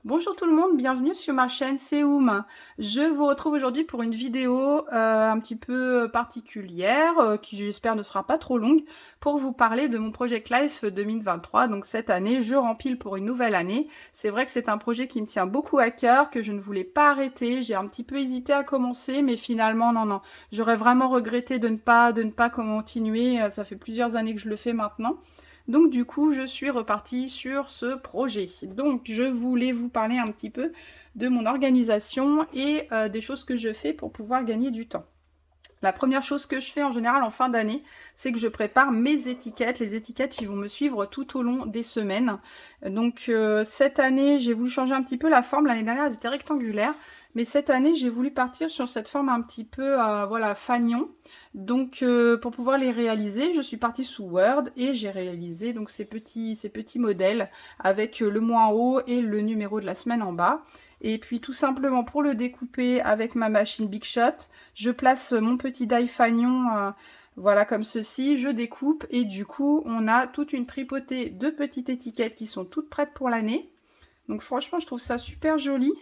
Bonjour tout le monde, bienvenue sur ma chaîne C'est Oum. Je vous retrouve aujourd'hui pour une vidéo un petit peu particulière, qui j'espère ne sera pas trop longue, pour vous parler de mon Project Life 2023. Donc cette année, je rempile pour une nouvelle année. C'est vrai que c'est un projet qui me tient beaucoup à cœur, que je ne voulais pas arrêter. J'ai un petit peu hésité à commencer, mais finalement, non. J'aurais vraiment regretté de ne pas continuer. Ça fait plusieurs années que je le fais maintenant. Donc du coup, je suis repartie sur ce projet. Donc je voulais vous parler un petit peu de mon organisation et des choses que je fais pour pouvoir gagner du temps. La première chose que je fais en général en fin d'année, c'est que je prépare mes étiquettes, les étiquettes qui vont me suivre tout au long des semaines. Donc cette année, j'ai voulu changer un petit peu la forme. L'année dernière, elles étaient rectangulaires. Mais cette année, j'ai voulu partir sur cette forme un petit peu, voilà, fanion. Donc pour pouvoir les réaliser, je suis partie sous Word et j'ai réalisé donc ces petits modèles avec le mois en haut et le numéro de la semaine en bas. Et puis tout simplement pour le découper avec ma machine Big Shot, je place mon petit die fanion, voilà comme ceci, je découpe et du coup on a toute une tripotée de petites étiquettes qui sont toutes prêtes pour l'année. Donc franchement je trouve ça super joli.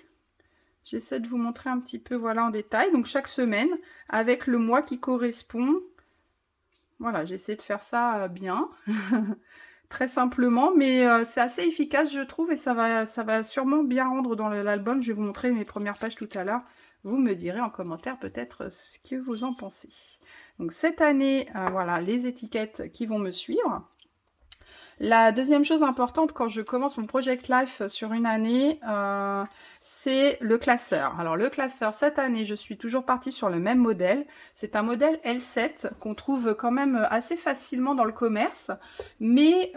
J'essaie de vous montrer un petit peu voilà en détail. Donc chaque semaine avec le mois qui correspond. Voilà, j'essaie de faire ça bien. Très simplement, mais c'est assez efficace je trouve et ça va sûrement bien rendre dans l'album. Je vais vous montrer mes premières pages tout à l'heure. Vous me direz en commentaire peut-être ce que vous en pensez. Donc cette année, voilà les étiquettes qui vont me suivre. La deuxième chose importante quand je commence mon Project Life sur une année, c'est le classeur. Alors le classeur, cette année, je suis toujours partie sur le même modèle. C'est un modèle L7 qu'on trouve quand même assez facilement dans le commerce. Mais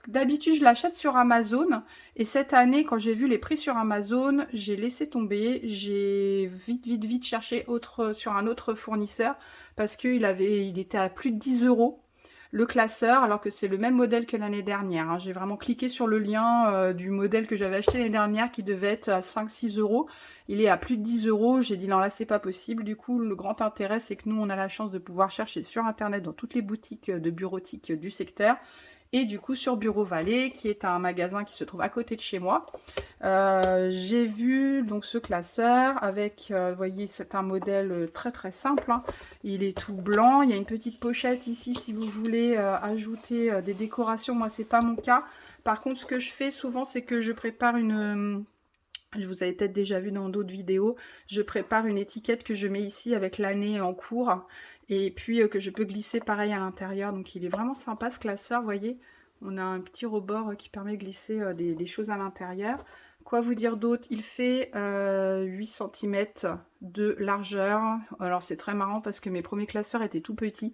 d'habitude, je l'achète sur Amazon. Et cette année, quand j'ai vu les prix sur Amazon, j'ai laissé tomber. J'ai vite cherché sur un autre fournisseur parce il était à plus de 10 € le classeur, alors que c'est le même modèle que l'année dernière. Hein. J'ai vraiment cliqué sur le lien du modèle que j'avais acheté l'année dernière qui devait être à 5-6 €. Il est à plus de 10 €. J'ai dit non, là, c'est pas possible. Du coup, le grand intérêt, c'est que nous, on a la chance de pouvoir chercher sur Internet dans toutes les boutiques de bureautique du secteur. Et du coup, sur Bureau Vallée, qui est un magasin qui se trouve à côté de chez moi. J'ai vu donc ce classeur avec, vous voyez, c'est un modèle très simple. Hein. Il est tout blanc. Il y a une petite pochette ici si vous voulez ajouter des décorations. Moi, c'est pas mon cas. Par contre, ce que je fais souvent, c'est que je prépare une... je vous avais peut-être déjà vu dans d'autres vidéos, je prépare une étiquette que je mets ici avec l'année en cours et puis que je peux glisser pareil à l'intérieur. Donc il est vraiment sympa ce classeur, vous voyez. On a un petit rebord qui permet de glisser des choses à l'intérieur. Quoi vous dire d'autre? Il fait 8 cm de largeur. Alors c'est très marrant parce que mes premiers classeurs étaient tout petits.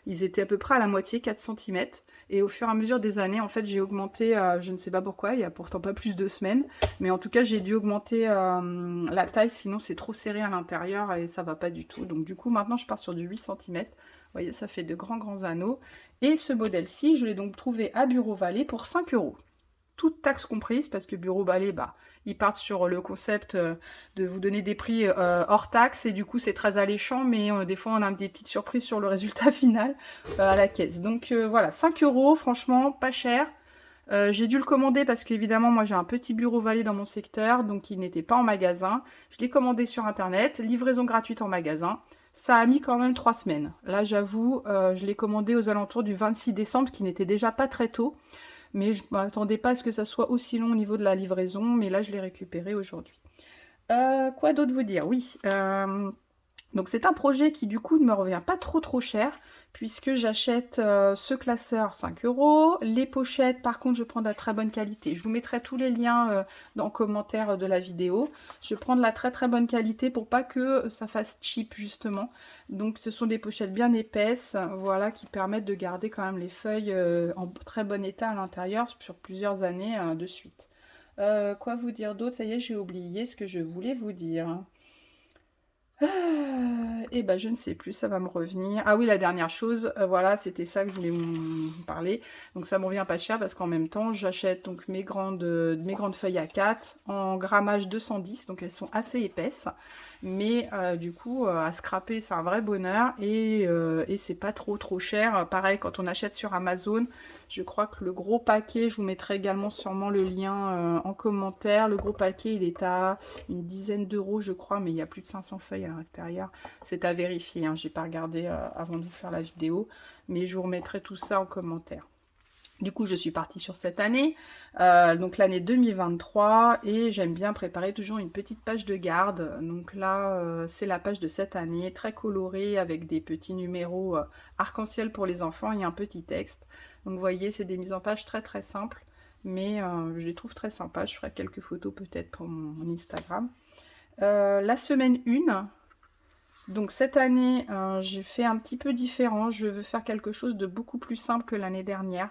Ils étaient à peu près à la moitié, 4 cm. Et au fur et à mesure des années, en fait, j'ai augmenté, je ne sais pas pourquoi, il n'y a pourtant pas plus de semaines. Mais en tout cas, j'ai dû augmenter la taille, sinon c'est trop serré à l'intérieur et ça va pas du tout. Donc du coup, maintenant, je pars sur du 8 cm. Vous voyez, ça fait de grands anneaux. Et ce modèle-ci, je l'ai donc trouvé à Bureau Vallée pour 5 €. Toute taxe comprise, parce que Bureau Vallée, bah, ils partent sur le concept de vous donner des prix hors taxe, et du coup c'est très alléchant, mais des fois on a des petites surprises sur le résultat final à la caisse. Donc voilà, 5 €, franchement, pas cher. J'ai dû le commander parce qu'évidemment moi j'ai un petit Bureau Vallée dans mon secteur, donc il n'était pas en magasin. Je l'ai commandé sur internet, livraison gratuite en magasin. Ça a mis quand même 3 semaines. Là j'avoue, je l'ai commandé aux alentours du 26 décembre, qui n'était déjà pas très tôt. Mais je ne m'attendais pas à ce que ça soit aussi long au niveau de la livraison, mais là je l'ai récupéré aujourd'hui. Quoi d'autre vous dire? Oui, donc c'est un projet qui du coup ne me revient pas trop cher, puisque j'achète ce classeur 5 €. Les pochettes, par contre, je prends de la très bonne qualité. Je vous mettrai tous les liens dans le commentaire de la vidéo. Je prends de la très bonne qualité pour pas que ça fasse cheap justement. Donc ce sont des pochettes bien épaisses, voilà, qui permettent de garder quand même les feuilles en très bon état à l'intérieur sur plusieurs années de suite. Quoi vous dire d'autre? Ça y est, j'ai oublié ce que je voulais vous dire. Et ben je ne sais plus, ça va me revenir. Ah oui, la dernière chose, voilà, c'était ça que je voulais vous parler. Donc ça me revient pas cher parce qu'en même temps, j'achète donc mes grandes feuilles A4 en grammage 210, donc elles sont assez épaisses. Mais du coup, à scraper, c'est un vrai bonheur et c'est pas trop cher. Pareil, quand on achète sur Amazon, Je crois que le gros paquet, je vous mettrai également sûrement le lien en commentaire. Le gros paquet, il est à une dizaine d'euros, je crois, mais il y a plus de 500 feuilles à l'intérieur. C'est à vérifier, hein. J'ai pas regardé avant de vous faire la vidéo, mais je vous remettrai tout ça en commentaire. Du coup, je suis partie sur cette année, donc l'année 2023, et j'aime bien préparer toujours une petite page de garde. Donc là, c'est la page de cette année, très colorée, avec des petits numéros arc-en-ciel pour les enfants et un petit texte. Donc vous voyez, c'est des mises en page très très simples, mais je les trouve très sympas. Je ferai quelques photos peut-être pour mon Instagram. La semaine 1, donc cette année, j'ai fait un petit peu différent. Je veux faire quelque chose de beaucoup plus simple que l'année dernière.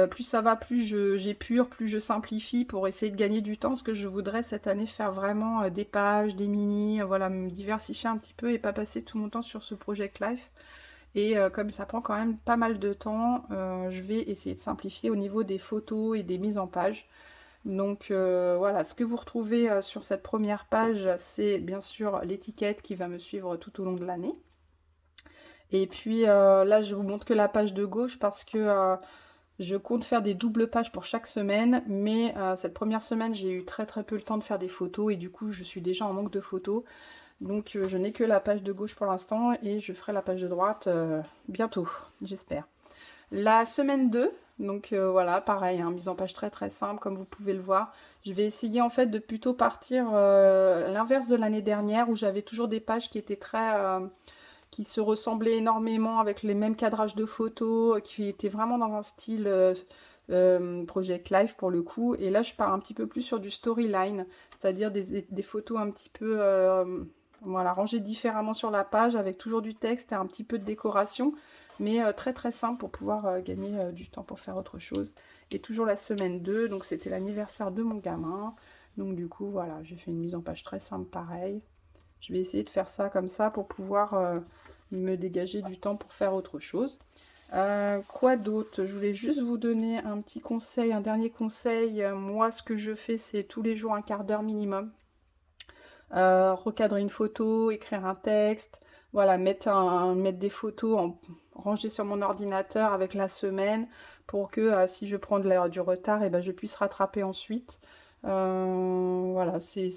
Plus ça va, plus j'épure, plus je simplifie pour essayer de gagner du temps, parce que je voudrais cette année faire vraiment des pages, des mini, voilà, me diversifier un petit peu et pas passer tout mon temps sur ce Project Life. Et comme ça prend quand même pas mal de temps, je vais essayer de simplifier au niveau des photos et des mises en page. Donc voilà, ce que vous retrouvez sur cette première page, c'est bien sûr l'étiquette qui va me suivre tout au long de l'année. Et puis là, je vous montre que la page de gauche parce que je compte faire des doubles pages pour chaque semaine, mais cette première semaine, j'ai eu très peu le temps de faire des photos et du coup, je suis déjà en manque de photos. Donc je n'ai que la page de gauche pour l'instant et je ferai la page de droite bientôt, j'espère. La semaine 2, donc voilà, pareil, hein, mise en page très simple comme vous pouvez le voir. Je vais essayer en fait de plutôt partir l'inverse de l'année dernière où j'avais toujours des pages qui étaient qui se ressemblaient énormément avec les mêmes cadrages de photos, qui étaient vraiment dans un style Project Life pour le coup. Et là, je pars un petit peu plus sur du storyline, c'est-à-dire des photos un petit peu voilà, rangées différemment sur la page, avec toujours du texte et un petit peu de décoration, mais très simple pour pouvoir gagner du temps pour faire autre chose. Et toujours la semaine 2, donc c'était l'anniversaire de mon gamin. Donc du coup, voilà, j'ai fait une mise en page très simple pareil. Je vais essayer de faire ça comme ça pour pouvoir me dégager du temps pour faire autre chose. Quoi d'autre? Je voulais juste vous donner un petit conseil, un dernier conseil. Moi, ce que je fais, c'est tous les jours un quart d'heure minimum. Recadrer une photo, écrire un texte, voilà, mettre des photos rangées sur mon ordinateur avec la semaine pour que si je prends du retard, et ben, je puisse rattraper ensuite. Voilà, c'est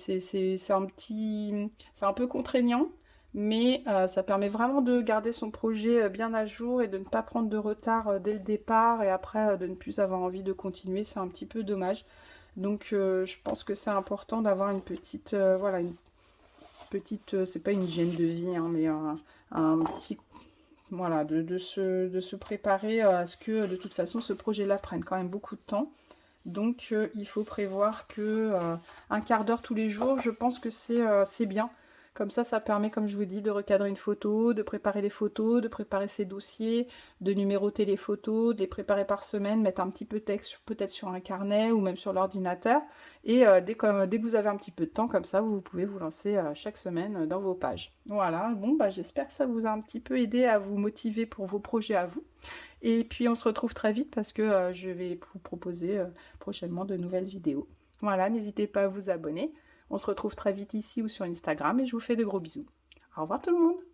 un peu contraignant, mais ça permet vraiment de garder son projet bien à jour et de ne pas prendre de retard dès le départ et après de ne plus avoir envie de continuer, c'est un petit peu dommage. Donc je pense que c'est important d'avoir une petite, voilà, une petite, c'est pas une hygiène de vie, hein, mais un petit, voilà, de se préparer à ce que de toute façon ce projet-là prenne quand même beaucoup de temps. Donc il faut prévoir que un quart d'heure tous les jours, je pense que c'est bien. Comme ça permet, comme je vous dis, de recadrer une photo, de préparer les photos, de préparer ses dossiers, de numéroter les photos, de les préparer par semaine, mettre un petit peu de texte peut-être sur un carnet ou même sur l'ordinateur. Et dès que vous avez un petit peu de temps comme ça, vous pouvez vous lancer chaque semaine dans vos pages. Voilà, bon, bah, j'espère que ça vous a un petit peu aidé à vous motiver pour vos projets à vous. Et puis on se retrouve très vite parce que je vais vous proposer prochainement de nouvelles vidéos. Voilà, n'hésitez pas à vous abonner. On se retrouve très vite ici ou sur Instagram et je vous fais de gros bisous. Au revoir tout le monde!